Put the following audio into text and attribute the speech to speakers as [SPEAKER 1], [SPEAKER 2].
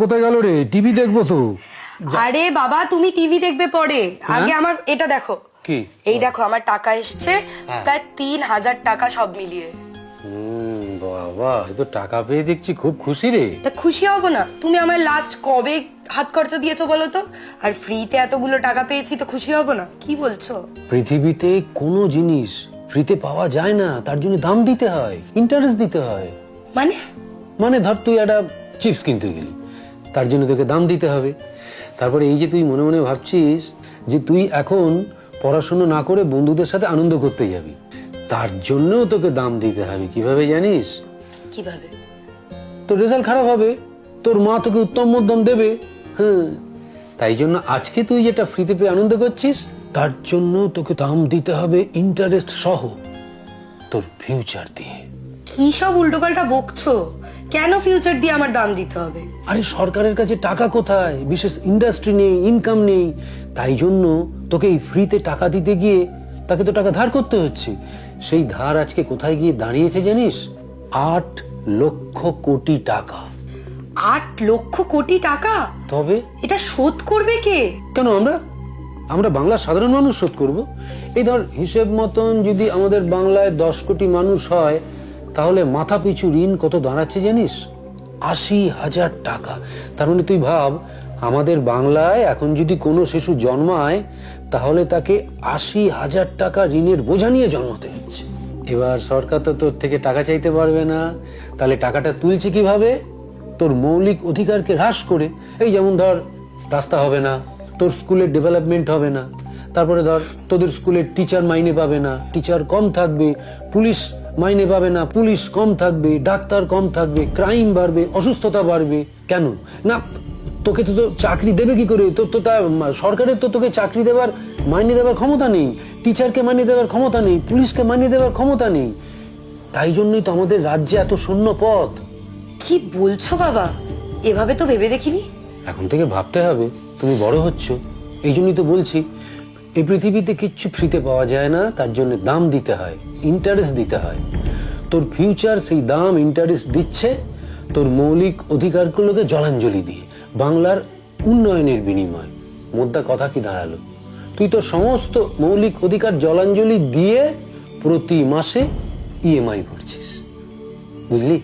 [SPEAKER 1] কোথায় গেল রে? টিভি দেখবো তো।
[SPEAKER 2] আরে বাবা তুমি টিভি দেখবে পরে, আগে আমার এটা দেখো।
[SPEAKER 1] কি?
[SPEAKER 2] এই দেখো আমার টাকা এসছে প্রায় 3000 টাকা সব মিলিয়ে।
[SPEAKER 1] বাবা, এ তো টাকা পেয়ে দেখছি খুব খুশি রে।
[SPEAKER 2] তা খুশি হব না? তুমি আমার লাস্ট কবে হাত খরচা দিয়েছো বলো তো? আর ফ্রিতে এতগুলো টাকা পেয়েছি তো খুশি হব না? কি বলছো?
[SPEAKER 1] পৃথিবীতে কোনো জিনিস ফ্রিতে পাওয়া যায় না, তার জন্য দাম দিতে হয়, ইন্টারেস্ট দিতে হয়।
[SPEAKER 2] মানে
[SPEAKER 1] মানে ধর তুই একটা চিপস কিনতে গেলি, তার জন্য তোকে দাম দিতে হবে। তারপরে এই যে তুই মনে মনে ভাবছিস যে তুই এখন পড়াশোনা না করে বন্ধুদের সাথে আনন্দ করতে যাবি, তার জন্যও তোকে দাম দিতে হবে। কিভাবে জানিস?
[SPEAKER 2] কিভাবে?
[SPEAKER 1] তোর রেজাল্ট খারাপ হবে, তোর মা তোকে উত্তম মধ্যম দেবে। হ্যাঁ, তাই জন্য আজকে তুই যেটা ফ্রিতে পেয়ে আনন্দ করছিস, তার জন্য তোকে দাম দিতে হবে ইন্টারেস্ট সহ, তোর ফিউচার দিয়ে।
[SPEAKER 2] কি সব উল্টোপাল্টা বকছো? কেন ফিউচার দিয়ে আমার দাম দিতে হবে?
[SPEAKER 1] আরে সরকারের কাছে টাকা কোথায়, বিশেষ ইন্ডাস্ট্রি নেই, ইনকাম নেই, তাই জন্য তোকে এই ফ্রিতে টাকা দিতে গিয়ে তাকে তো টাকা ধার করতে হচ্ছে। সেই ধার আজকে কোথায় গিয়ে দাঁড়িয়েছে জানিস? 8 লক্ষ কোটি টাকা।
[SPEAKER 2] 8 লক্ষ কোটি টাকা?
[SPEAKER 1] তবে
[SPEAKER 2] এটা শোধ করবে কে?
[SPEAKER 1] কেন আমরা বাংলার সাধারণ মানুষ শোধ করব? এই ধর হিসেব মতন যদি আমাদের বাংলায় 10 কোটি মানুষ হয়, তাহলে মাথা পিছু ঋণ কত দাঁড়াচ্ছে জানিস? 80,000 টাকা। তার মানে তুই ভাব, আমাদের বাংলায় এখন যদি কোনো শিশু জন্মায়, তাহলে তাকে 80,000 টাকা ঋণের বোঝা নিয়ে জন্মাতে হচ্ছে। এবার সরকার তো তোর থেকে টাকা চাইতে পারবে না, তাহলে টাকাটা তুলছে কিভাবে? তোর মৌলিক অধিকারকে হ্রাস করে। এই যেমন ধর, রাস্তা হবে না, তোর স্কুলের ডেভেলপমেন্ট হবে না, তারপরে ধর তোদের স্কুলের টিচার মাইনে পাবে না, টিচার কম থাকবে, পুলিশ মাইনে পাবে না, পুলিশ কম থাকবে, ডাক্তার কম থাকবে, ক্রাইম বাড়বে, অসুস্থতা বাড়বে। কেন না? তোকে তো চাকরি দেবে কি করে? তোর তো সরকারের তো তোকে চাকরি দেওয়ার, মাইনে দেওয়ার ক্ষমতা নেই, টিচারকে মাইনে দেওয়ার ক্ষমতা নেই, পুলিশকে মাইনে দেওয়ার ক্ষমতা নেই। তাই জন্যই তো আমাদের রাজ্যে এত শূন্য পদ।
[SPEAKER 2] কি বলছো বাবা? এভাবে তো ভেবে দেখিনি।
[SPEAKER 1] এখন থেকে ভাবতে হবে, তুমি বড় হচ্ছ, এই জন্যই তো বলছি, এই পৃথিবীতে কিচ্ছু ফ্রিতে পাওয়া যায় না, তার জন্য দাম দিতে হয়, ইন্টারেস্ট দিতে হয়। তোর ফিউচার সেই দাম ইন্টারেস্ট দিচ্ছে তোর মৌলিক অধিকারগুলোকে জলাঞ্জলি দিয়ে, বাংলার উন্নয়নের বিনিময়। মোদ্দা কথা কি দাঁড়ালো? তুই তো সমস্ত মৌলিক অধিকার জলাঞ্জলি দিয়ে প্রতি মাসে ইএমআই ভরছিস, বুঝলি?